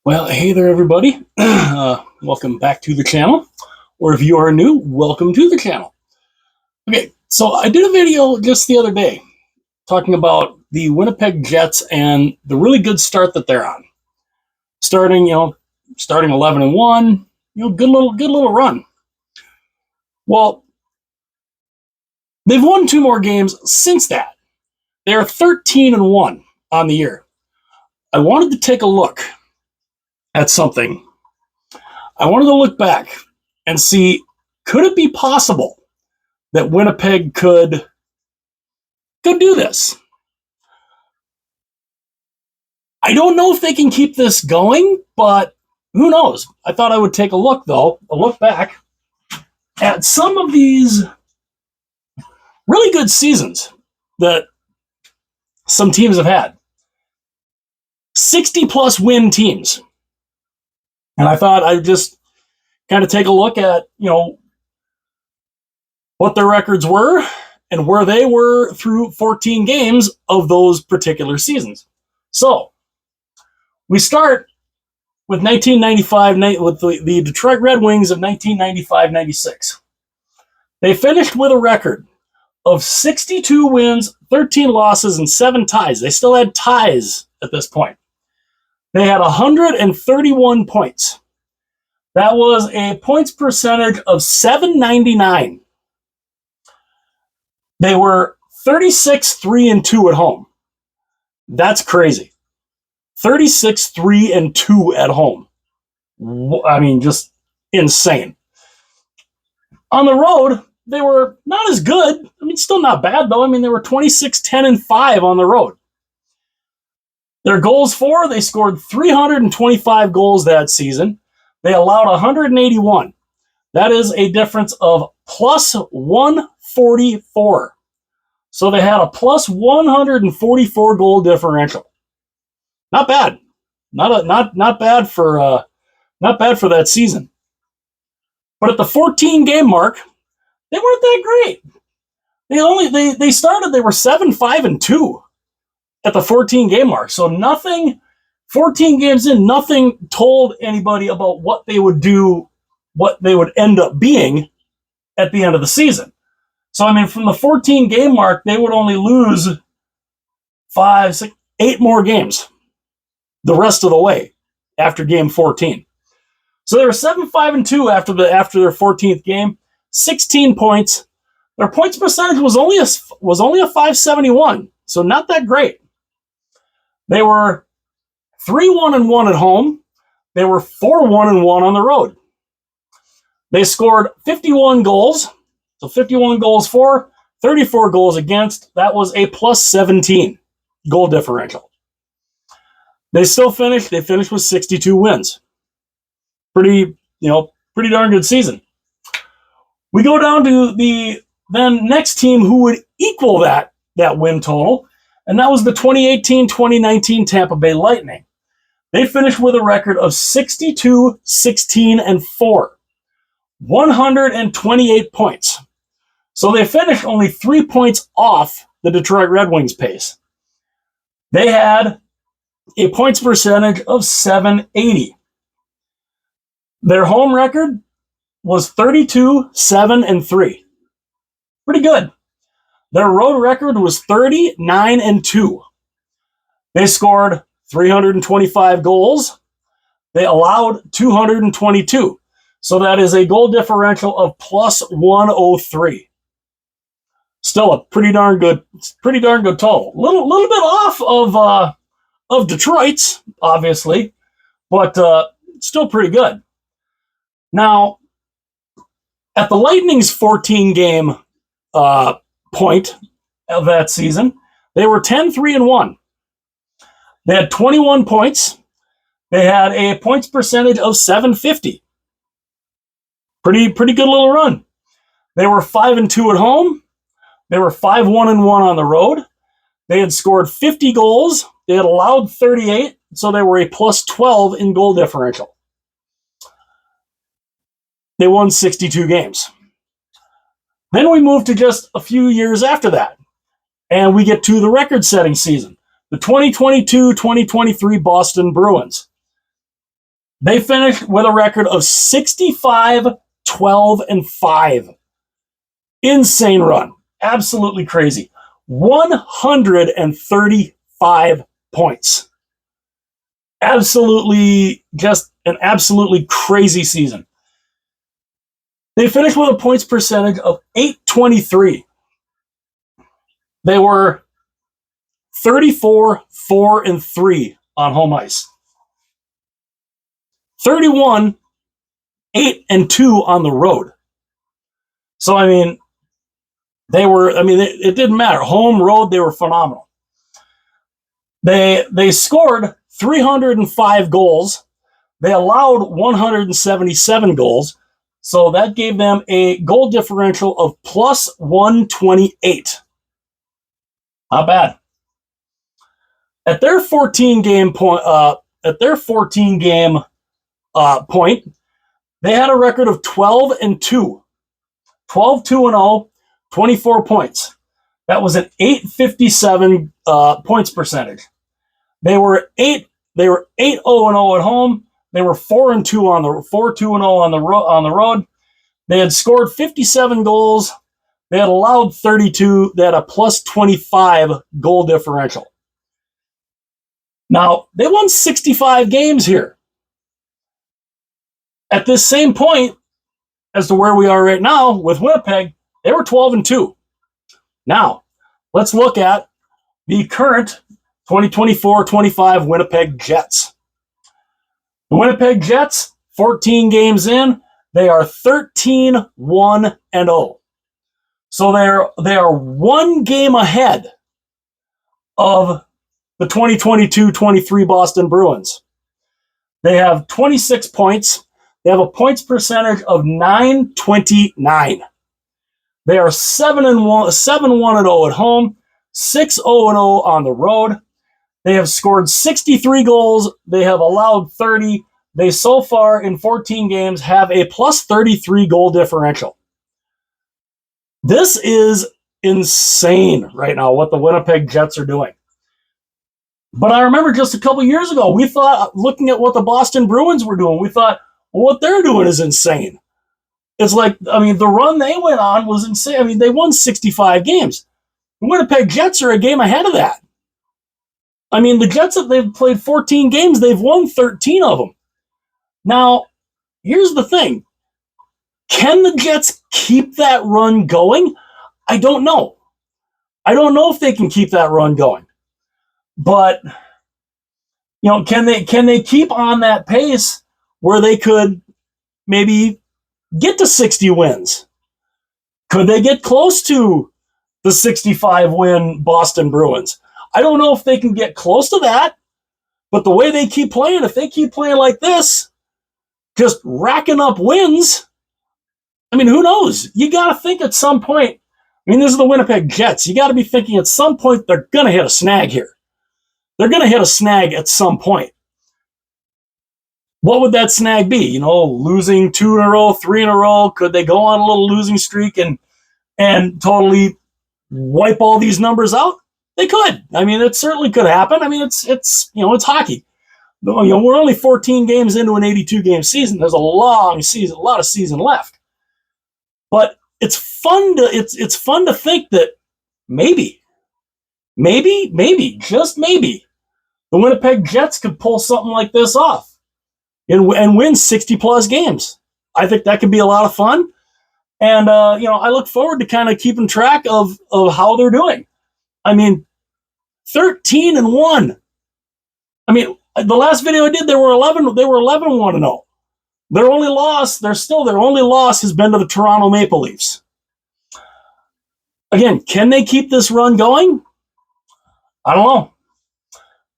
Well, hey there, everybody. Welcome back to the channel. Or if you are new, welcome to the channel. Okay, so I did a video just the other day talking about the Winnipeg Jets and the really good start that they're on. Starting 11-1, good little run. Well, they've won two more games since that. They're 13-1 on the year. I wanted to take a look at something. I wanted to look back and see, could it be possible that Winnipeg could do this? I don't know if they can keep this going, but who knows? I thought I would take a look back at some of these really good seasons that some teams have had. 60-plus win teams. And I thought I'd just kind of take a look at, what their records were and where they were through 14 games of those particular seasons. So we start with 1995, with the Detroit Red Wings of 1995-96. They finished with a record of 62 wins, 13 losses, and 7 ties. They still had ties at this point. They had 131 points. That was a points percentage of .799. They were 36-3-2 at home. That's crazy. 36-3-2 at home. I mean, just insane. On the road, they were not as good. I mean, still not bad, though. I mean, they were 26-10-5 on the road. Their goals for, they scored 325 goals that season. They allowed 181. That is a difference of plus 144. So they had a plus 144 goal differential. Not bad. Not bad for that season. But at the 14 game mark, they weren't that great. They were 7-5-2 at the 14 game mark. So nothing, 14 games in, nothing told anybody about what they would do, what they would end up being at the end of the season. So, I mean, from the 14 game mark, they would only lose 5, 6, 8 more games the rest of the way after game 14. So they were 7-5-2 after their 14th game, 16 points. Their points percentage was only a .571, so not that great. They were 3-1-1 at home. They were 4-1-1 on the road. They scored 51 goals. So 51 goals for, 34 goals against. That was a plus 17 goal differential. They finished with 62 wins. Pretty darn good season. We go down to the then next team who would equal that win total, and that was the 2018-2019 Tampa Bay Lightning. They finished with a record of 62-16-4. 128 points. So they finished only 3 points off the Detroit Red Wings pace. They had a points percentage of .780. Their home record was 32-7-3. Pretty good. Their road record was 39-2. They scored 325 goals. They allowed 222. So that is a goal differential of plus 103. Still a pretty darn good total. Little bit off of Detroit's, obviously, but still pretty good. Now, at the Lightning's 14 game point of that season, they were 10-3-1. They had 21 points. They had a points percentage of .750. Pretty good little run. They were 5-2 at home. They were 5-1-1 on the road. They had scored 50 goals. They had allowed 38, so they were a plus 12 in goal differential. They won 62 games. Then we move to just a few years after that, and we get to the record-setting season, the 2022-2023 Boston Bruins. They finished with a record of 65-12-5. Insane run. Absolutely crazy. 135 points. Absolutely, just an absolutely crazy season. They finished with a points percentage of .823. They were 34-4-3 on home ice. 31-8-2 on the road. So, I mean, it didn't matter. Home, road, they were phenomenal. They scored 305 goals. They allowed 177 goals. So that gave them a goal differential of plus 128. Not bad. At their 14-game point, they had a record of 12-2. 12-2-0, 24 points. That was an .857 points percentage. They were 8-0-0 at home. They were 4-2 on the 4-2-0 on the road. They had scored 57 goals. They had allowed 32. They had a plus 25 goal differential. Now, they won 65 games here. At this same point as to where we are right now with Winnipeg, they were 12-2. Now, let's look at the current 2024-25 Winnipeg Jets. The Winnipeg Jets, 14 games in, they are 13-1-0. So they are one game ahead of the 2022-23 Boston Bruins. They have 26 points. They have a points percentage of .929. They are 7-1-0 at home, 6-0-0 on the road. They have scored 63 goals. They have allowed 30. They so far in 14 games have a plus 33 goal differential. This is insane right now what the Winnipeg Jets are doing. But I remember just a couple years ago, we thought, looking at what the Boston Bruins were doing, we thought, well, what they're doing is insane. It's like, I mean, the run they went on was insane. I mean, they won 65 games. The Winnipeg Jets are a game ahead of that. I mean, the Jets, they've played 14 games, they've won 13 of them. Now, here's the thing. Can the Jets keep that run going? I don't know. I don't know if they can keep that run going. But, you know, can they keep on that pace where they could maybe get to 60 wins? Could they get close to the 65-win Boston Bruins? I don't know if they can get close to that, but the way they keep playing, if they keep playing like this, just racking up wins, I mean, who knows? You got to think at some point, I mean, this is the Winnipeg Jets. You got to be thinking at some point they're going to hit a snag here. They're going to hit a snag at some point. What would that snag be? You know, losing 2 in a row, 3 in a row? Could they go on a little losing streak and totally wipe all these numbers out? They could. I mean, it certainly could happen. I mean, it's hockey. You know, we're only 14 games into an 82-game season. There's a long season, a lot of season left. But it's fun to think that maybe, just maybe, the Winnipeg Jets could pull something like this off and win 60-plus games. I think that could be a lot of fun. And, you know, I look forward to kind of keeping track of how they're doing. I mean, 13-1. I mean, the last video I did, they were 11-1-0. Their only loss has been to the Toronto Maple Leafs. Again, can they keep this run going? I don't know.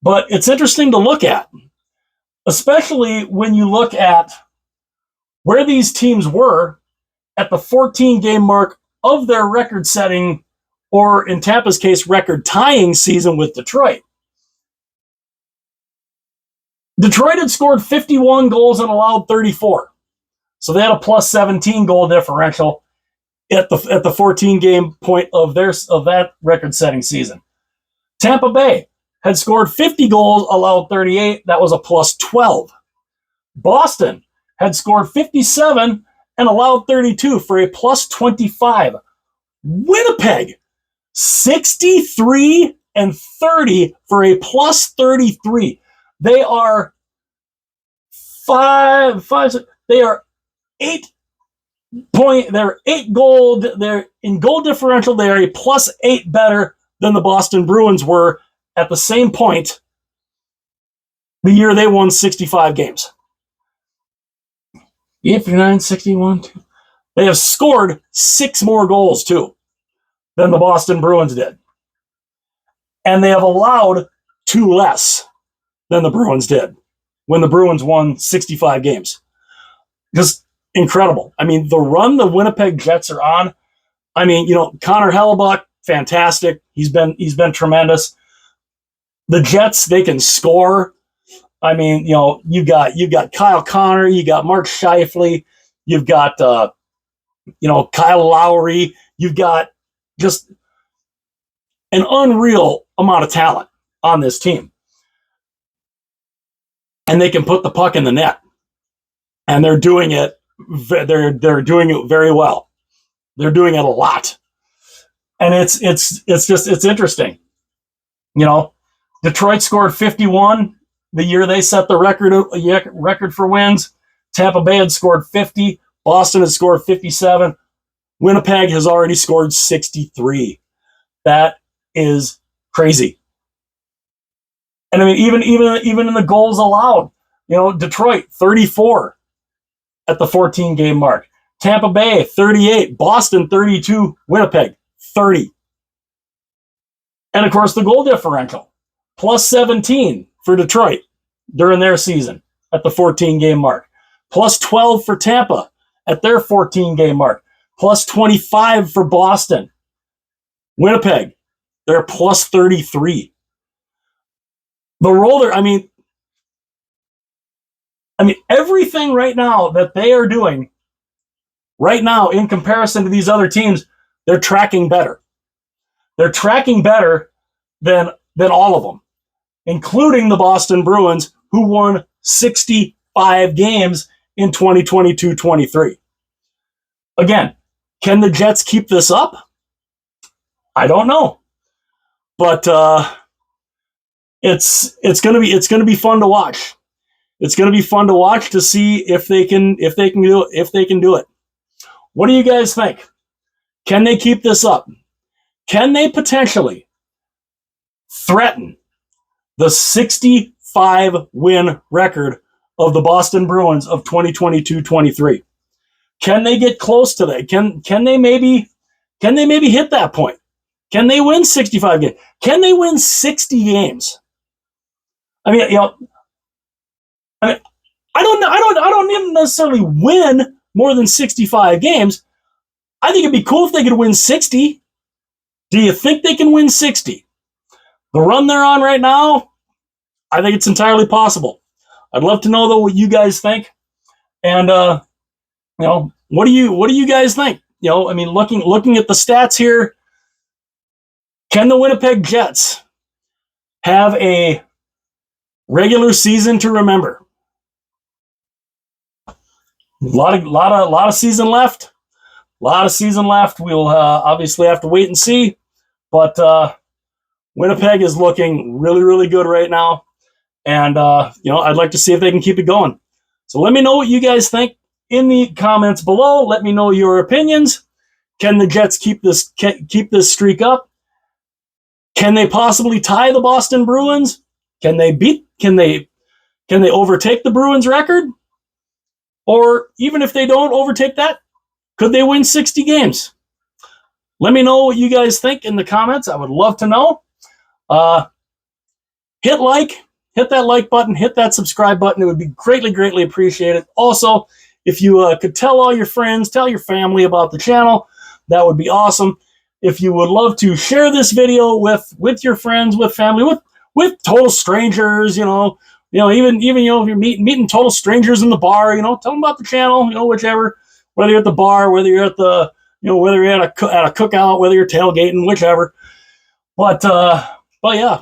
But it's interesting to look at, especially when you look at where these teams were at the 14-game mark of their record-setting, or in Tampa's case, record-tying season with Detroit. Detroit had scored 51 goals and allowed 34. So they had a plus 17 goal differential at the 14-game point of that record-setting season. Tampa Bay had scored 50 goals, allowed 38. That was a plus 12. Boston had scored 57 and allowed 32 for a plus 25. Winnipeg, 63 and 30 for a plus 33. They are they are 8 gold. They're in goal differential. They are a plus 8 better than the Boston Bruins were at the same point the year they won 65 games. 59, 61. They have scored 6 more goals, too, than the Boston Bruins did. And they have allowed 2 less than the Bruins did when the Bruins won 65 games. Just incredible. I mean, the run the Winnipeg Jets are on, I mean, Connor Hellebuck, fantastic. He's been tremendous. The Jets, they can score. I mean, you got Kyle Connor, you got Mark Scheifele, you've got Kyle Lowry, you've got just an unreal amount of talent on this team. And they can put the puck in the net. And they're doing it doing it very well. They're doing it a lot. And it's interesting. Detroit scored 51 the year they set the record for wins. Tampa Bay had scored 50. Boston had scored 57. Winnipeg has already scored 63. That is crazy. And I mean, even in the goals allowed, Detroit 34 at the 14-game mark. Tampa Bay 38. Boston 32. Winnipeg 30. And of course, the goal differential plus 17 for Detroit during their season at the 14-game mark. Plus 12 for Tampa at their 14-game mark. Plus 25 for Boston. Winnipeg, they're plus 33. The roller, I mean, everything right now that they are doing right now in comparison to these other teams, they're tracking better. They're tracking better than all of them, including the Boston Bruins, who won 65 games in 2022-23. Again, can the Jets keep this up? I don't know, but it's going to be fun to watch. It's going to be fun to watch to see if they can do it. What do you guys think? Can they keep this up? Can they potentially threaten the 65-win record of the Boston Bruins of 2022-23? Can they get close to that? Can they maybe hit that point? Can they win 65 games? Can they win 60 games? I mean, I don't even necessarily win more than 65 games. I think it'd be cool if they could win 60. Do you think they can win 60? The run they're on right now, I think it's entirely possible. I'd love to know though what you guys think. And what do you guys think? Looking at the stats here, can the Winnipeg Jets have a regular season to remember? A lot of season left. A lot of season left. We'll obviously have to wait and see. But Winnipeg is looking really, really good right now. And, I'd like to see if they can keep it going. So let me know what you guys think in the comments below. Let me know your opinions. Can the Jets keep this streak up? Can they possibly tie the Boston Bruins? Can they overtake the Bruins record? Or even if they don't overtake that, could they win 60 games? Let me know what you guys think in the comments. I would love to know. Hit that like button, hit that subscribe button. It would be greatly, greatly appreciated. Also, if you could tell all your friends, tell your family about the channel, that would be awesome. If you would love to share this video with your friends, with family, with total strangers, even if you're meeting total strangers in the bar, tell them about the channel, whichever, whether you're at the bar, whether you're at the, whether you're at a cookout, whether you're tailgating, whichever. But yeah,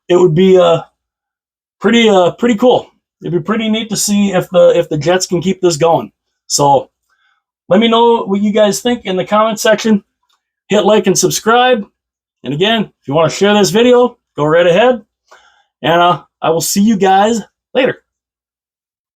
it would be pretty cool it'd be pretty neat to see if the Jets can keep this going. So let me know what you guys think in the comment section. Hit like and subscribe. And again, if you want to share this video, go right ahead. And I will see you guys later.